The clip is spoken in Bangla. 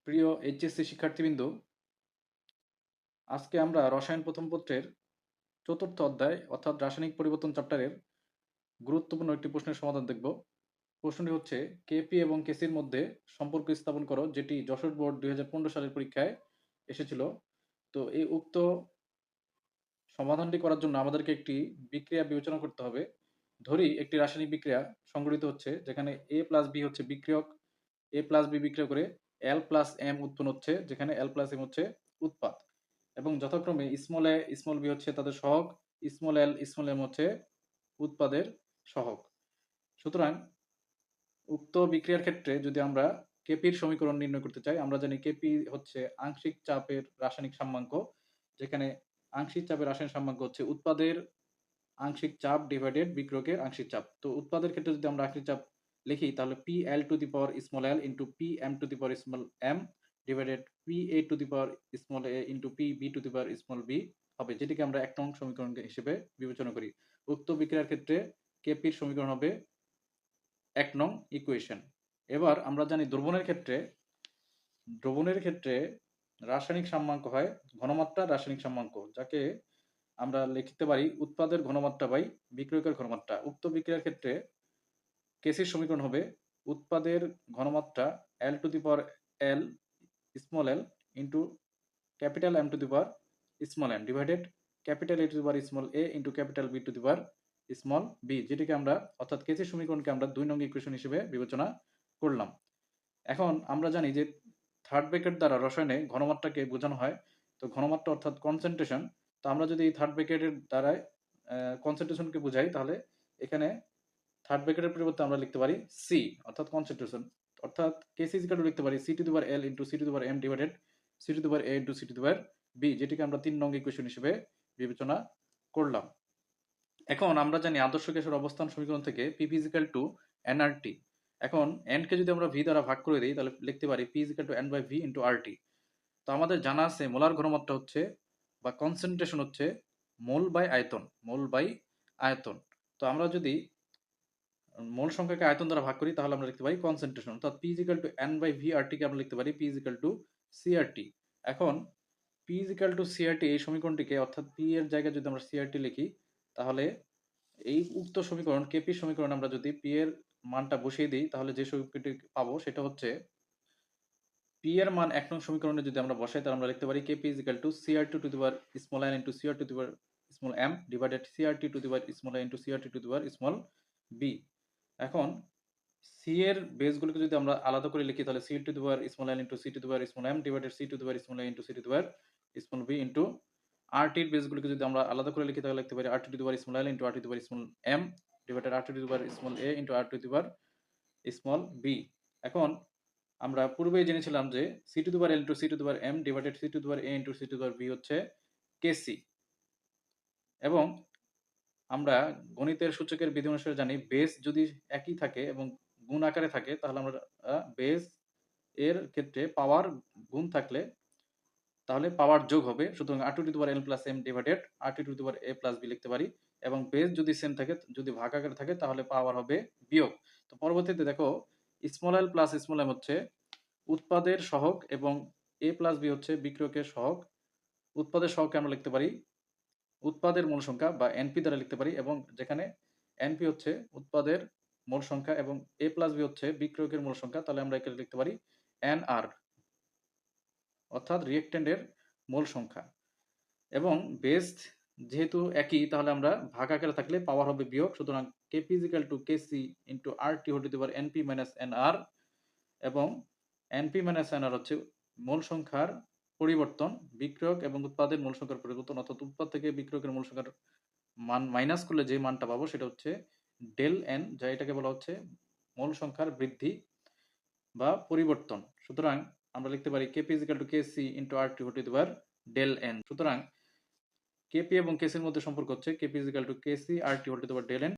প্রিয় এইচএসসি শিক্ষার্থীবৃন্দ, আজকে আমরা রসায়ন প্রথম পত্রের চতুর্থ অধ্যায় অর্থাৎ রাসায়নিক পরিবর্তন চ্যাপ্টারের গুরুত্বপূর্ণ একটি প্রশ্নের সমাধান দেখব। প্রশ্নটি হচ্ছে, কেপি এবং কেসির মধ্যে সম্পর্ক স্থাপন করো, যেটি যশোর বোর্ড 2015 সালের পরীক্ষায় এসেছিল। তো এই উক্ত সমাধানটি করার জন্য আমাদেরকে একটি বিক্রিয়া বিবেচনা করতে হবে। ধরি একটি রাসায়নিক বিক্রিয়া সংঘটিত হচ্ছে, যেখানে এ প্লাস বি হচ্ছে বিক্রিয়ক, এ প্লাস বি বিক্রিয়া করে এল প্লাস এম উৎপন্ন হচ্ছে, যেখানে এল প্লাস এম হচ্ছে উৎপাদ, এবং যথাক্রমে স্মল এ স্মল বি হচ্ছে তাদের সহগ, স্মল এল স্মল এম হচ্ছে উৎপাদের সহগ। সুতরাং উক্ত বিক্রিয়ার ক্ষেত্রে যদি আমরা কেপির সমীকরণ নির্ণয় করতে চাই, আমরা জানি কেপি হচ্ছে আংশিক চাপের রাসায়নিক সাম্যাঙ্ক, যেখানে আংশিক চাপের রাসায়নিক সাম্যাঙ্ক হচ্ছে উৎপাদের আংশিক চাপ ডিভাইডেড বিক্রিয়কের আংশিক চাপ। তো উৎপাদের ক্ষেত্রে যদি আমরা আংশিক চাপ লিখি, তাহলে P L to the power small L into P M to the power small M divided P A to the power small A into P B to the power small B হবে, যেটিকে আমরা 1 নং সমীকরণ হিসেবে বিবেচনা করি। উক্ত বিক্রিয়ার ক্ষেত্রে কেপির সমীকরণ হবে 1 নং ইকুয়েশন। এবার আমরা জানি দ্রবণের ক্ষেত্রে রাসায়নিক সাম্যাঙ্ক হয় ঘনমাত্রা রাসায়নিক সাম্যাঙ্ক, যাকে আমরা লিখতে পারি উৎপাদের ঘনমাত্রা বাই বিক্রিয়কের ঘনমাত্রা। উক্ত বিক্রিয়ার ক্ষেত্রে কেসির সমীকরণ হবে উৎপাদের ঘনমাত্রা L to the power L small L into capital M to the power small M divided capital A to the power small A into capital B to the power small B, যেটিকে আমরা অর্থাৎ কেসির সমীকরণকে আমরা 2 নং ইকুয়েশন হিসেবে বিবেচনা করলাম। এখন আমরা জানি যে থার্ড ব্র্যাকেট দ্বারা রসায়নে ঘনমাত্রাকে বোঝানো হয়। তো ঘনমাত্রা অর্থাৎ কনসেন্ট্রেশন। তো আমরা যদি এই থার্ড ব্র্যাকেটের দ্বারাই কনসেন্ট্রেশনকে বোঝাই, তাহলে এখানে থার্ড ব্র্যাকেটের পরিবর্তে আমরা লিখতে পারি সি অর্থাৎ কনসেন্ট্রেশন, অর্থাৎ কেসি ইজ ইকুয়াল টু লিখতে পারি C to the power L into C to the power M divided C to the power A into C to the power B, যেটিকে আমরা 3 নং ইকুয়েশন হিসেবে বিবেচনা করলাম। এখন আমরা জানি আদর্শ গ্যাসের অবস্থান সমীকরণ থেকে PV is equal two nRT. এখন এন কে যদি আমরা ভি দ্বারা ভাগ করে দিই, তাহলে লিখতে পারি P is equal to N by V into RT. তো আমাদের জানা আছে মোলার ঘনমাত্রা হচ্ছে বা কনসেন্ট্রেশন হচ্ছে মোল বাই আয়তন, মোল বাই আয়তন। তো আমরা যদি মোল সংখ্যাকে আয়তন দ্বারা ভাগ করি, তাহলে আমরা লিখতে পারি কনসেন্ট্রেশন, অর্থাৎ P is equal to N by V R T কে আমরা লিখতে পারি P is equal to CRT. এখন P is equal to CRT এই সমীকরণটিকে, অর্থাৎ পি এর জায়গায় যদি আমরা সিআরটি লিখি, তাহলে এই উক্ত সমীকরণ কেপি সমীকরণ আমরা যদি পি এর মানটা বসিয়ে দিই, তাহলে যে সমীকরণটি পাবো সেটা হচ্ছে পি এর মান 1 নং সমীকরণে যদি আমরা বসাই, তাহলে আমরা লিখতে পারি KP is equal to CRT to the power small N into CRT to the power small M divided CRT to the power small A into CRT to the power small B. এখন সি এর বেসগুলোকে যদি আমরা আলাদা করে লিখি, তাহলে C to the power small L into C to the power small M divided C to the power small A into C to the power small B into আর টির বেসগুলোকে যদি আমরা আলাদা করে লিখি, তাহলে লিখতে পারি R to the power small L into R to the power small M divided R to the power small A into R to the power small B. এখন আমরা পূর্বেই জেনেছিলাম যে C to the power L into C to the power M divided C to the power A into C to the power B হচ্ছে কেসি, এবং আমরা গণিতের সূচকের বিধি অনুসারে জানি বেস যদি একই থাকে এবং গুণ আকারে থাকে, তাহলে আমরা বেস এর ক্ষেত্রে পাওয়ার গুণ থাকলে তাহলে পাওয়ার যোগ হবে। সুতরাং R to the power L plus M divided R to the power A plus B লিখতে পারি, এবং বেস যদি সেম থাকে, যদি ভাগ আকারে থাকে, তাহলে পাওয়ার হবে বিয়োগ। তো পরবর্তীতে দেখো small L plus small M হচ্ছে উৎপাদের সহগ এবং এ প্লাস বি হচ্ছে বিক্রিয়কের সহগ। উৎপাদের সহগকে আমরা লিখতে পারি উৎপাদের মোল সংখ্যা বা এনপি দ্বারা লিখতে পারি, এবং যেখানে এনপি হচ্ছে উৎপাদের মোল সংখ্যা এবং এ প্লাস বি হচ্ছে বিক্রিয়কের মোল সংখ্যা, তাহলে আমরা এখানে লিখতে পারি এন আর, অর্থাৎ রিয়েক্টেন্ডের মোল সংখ্যা। এবং বেস যেহেতু একই, তাহলে আমরা ভাগ আকারে থাকলে পাওয়ার হবে বিয়োগ। সুতরাং KP is equal to KC into R T whole to the power NP minus N R, এবং এনপি মাইনাস এন আর হচ্ছে মোল সংখ্যার পরিবর্তন, বিক্রিয়ক এবং উৎপাদের মোল সংখ্যার পরিবর্তন, অর্থাৎ উৎপাদ থেকে বিক্রিয়কের মোল সংখ্যার মান মাইনাস করলে যে মানটা পাবো সেটা হচ্ছে ডেল এন, যা এটাকে বলা হচ্ছে মোল সংখ্যার বৃদ্ধি বা পরিবর্তন। সুতরাং আমরা লিখতে পারি KP is equal to KC into R T whole to the power del N. সুতরাং কেপি এবং কেসির মধ্যে সম্পর্ক হচ্ছে KP is equal to KC R T whole to the power del N.